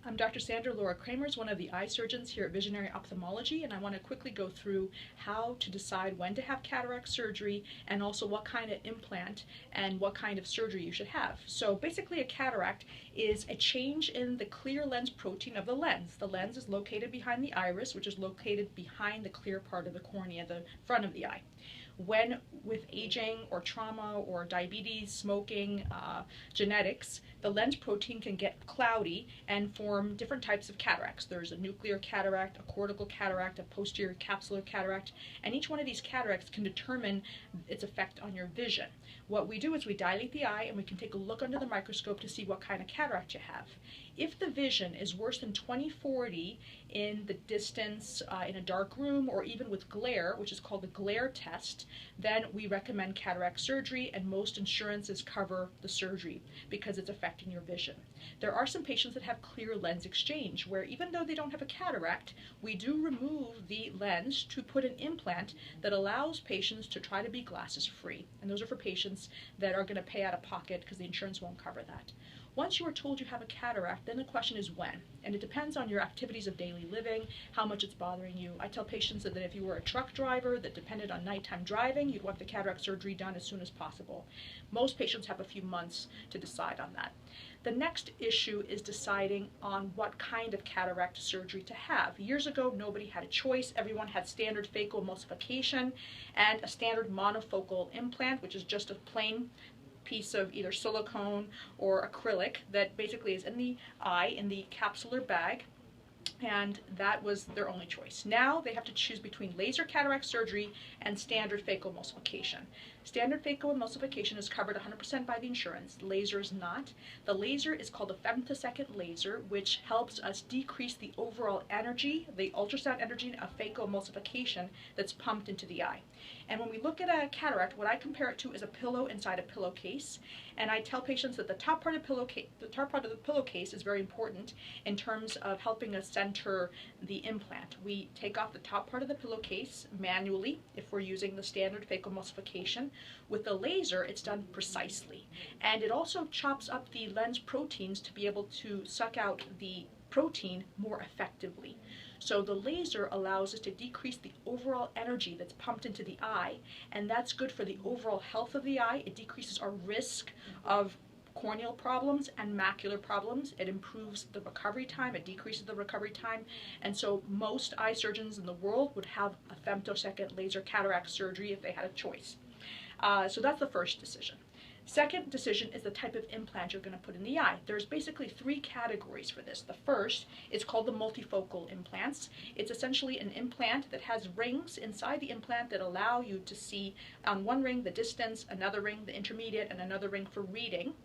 I'm Dr. Sandra Laura Kramers, one of the eye surgeons here at Visionary Ophthalmology, and I want to quickly go through how to decide when to have cataract surgery and also what kind of implant and what kind of surgery you should have. So basically a cataract is a change in the clear lens protein of the lens. The lens is located behind the iris, which is located behind the clear part of the cornea, the front of the eye. When with aging or trauma or diabetes, smoking, genetics, the lens protein can get cloudy and form different types of cataracts. There's a nuclear cataract, a cortical cataract, a posterior capsular cataract, and each one of these cataracts can determine its effect on your vision. What we do is we dilate the eye and we can take a look under the microscope to see what kind of cataract you have. If the vision is worse than 20/40 in the distance, in a dark room, or even with glare, which is called the glare test, then we recommend cataract surgery, and most insurances cover the surgery because it's affecting your vision. There are some patients that have clear lens exchange, where even though they don't have a cataract, we do remove the lens to put an implant that allows patients to try to be glasses free. And those are for patients that are going to pay out of pocket because the insurance won't cover that. Once you are told you have a cataract, then the question is when. And it depends on your activities of daily living, how much it's bothering you. I tell patients that if you were a truck driver that depended on nighttime driving, you'd want the cataract surgery done as soon as possible. Most patients have a few months to decide on that. The next issue is deciding on what kind of cataract surgery to have. Years ago, nobody had a choice. Everyone had standard phacoemulsification and a standard monofocal implant, which is just a plain piece of either silicone or acrylic that basically is in the eye, in the capsular bag, and that was their only choice. Now they have to choose between laser cataract surgery and standard phacoemulsification. Standard phacoemulsification is covered 100% by the insurance. Laser is not. The laser is called a femtosecond laser, which helps us decrease the overall energy, the ultrasound energy of phacoemulsification that's pumped into the eye. And when we look at a cataract, what I compare it to is a pillow inside a pillowcase. And I tell patients that the top part of the pillowcase is very important in terms of helping us center the implant. We take off the top part of the pillowcase manually if we're using the standard phacoemulsification. With the laser, it's done precisely. And it also chops up the lens proteins to be able to suck out the protein more effectively. So the laser allows us to decrease the overall energy that's pumped into the eye, and that's good for the overall health of the eye. It decreases our risk of corneal problems and macular problems. It improves the recovery time, it decreases the recovery time, and so most eye surgeons in the world would have a femtosecond laser cataract surgery if they had a choice. So that's the first decision. Second decision is the type of implant you're going to put in the eye. There's basically three categories for this. The first is called the multifocal implants. It's essentially an implant that has rings inside the implant that allow you to see on one ring the distance, another ring the intermediate, and another ring for reading.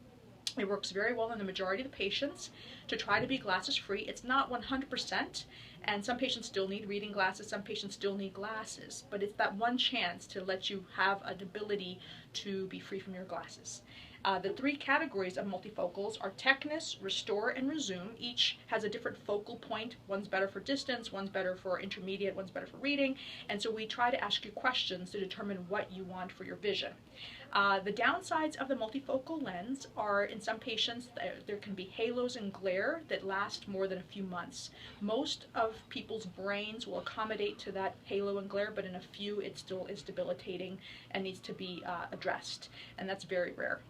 It works very well in the majority of the patients to try to be glasses free. It's not 100%, and some patients still need reading glasses, some patients still need glasses, but it's that one chance to let you have an ability to be free from your glasses. The three categories of multifocals are Technis, Restore, and Resume. Each has a different focal point. One's better for distance, one's better for intermediate, one's better for reading, and so we try to ask you questions to determine what you want for your vision. The downsides of the multifocal lens are, in some patients, there can be halos and glare that last more than a few months. Most of people's brains will accommodate to that halo and glare, but in a few it still is debilitating and needs to be addressed, and that's very rare.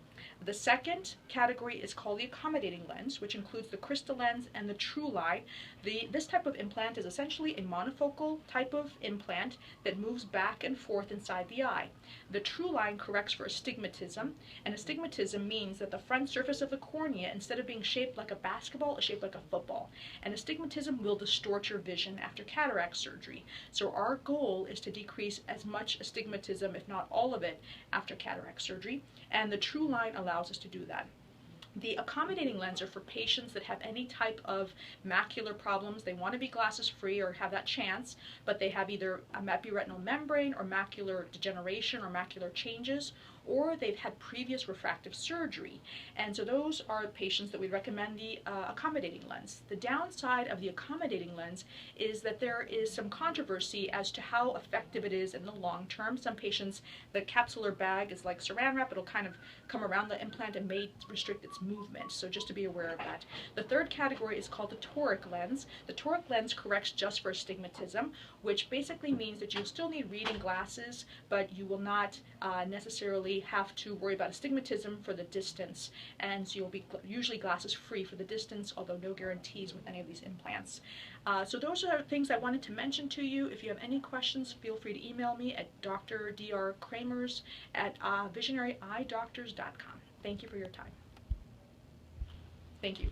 The second category is called the accommodating lens, which includes the crystal lens and the true line. This type of implant is essentially a monofocal type of implant that moves back and forth inside the eye. The true line corrects for astigmatism, and astigmatism means that the front surface of the cornea, instead of being shaped like a basketball, is shaped like a football. And astigmatism will distort your vision after cataract surgery. So our goal is to decrease as much astigmatism, if not all of it, after cataract surgery, and the true line allows us to do that. The accommodating lens are for patients that have any type of macular problems. They want to be glasses free or have that chance, but they have either a epiretinal membrane or macular degeneration or macular changes, or they've had previous refractive surgery. And so those are patients that we'd recommend the accommodating lens. The downside of the accommodating lens is that there is some controversy as to how effective it is in the long term. Some patients, the capsular bag is like saran wrap, it'll kind of come around the implant and may restrict its movement, so just to be aware of that. The third category is called the toric lens. The toric lens corrects just for astigmatism, which basically means that you'll still need reading glasses, but you will not necessarily have to worry about astigmatism for the distance, and so you'll be usually glasses free for the distance, although no guarantees with any of these implants. So those are things I wanted to mention to you. If you have any questions, feel free to email me at drdrkramers@visionaryeyedoctors.com. Thank you for your time. Thank you.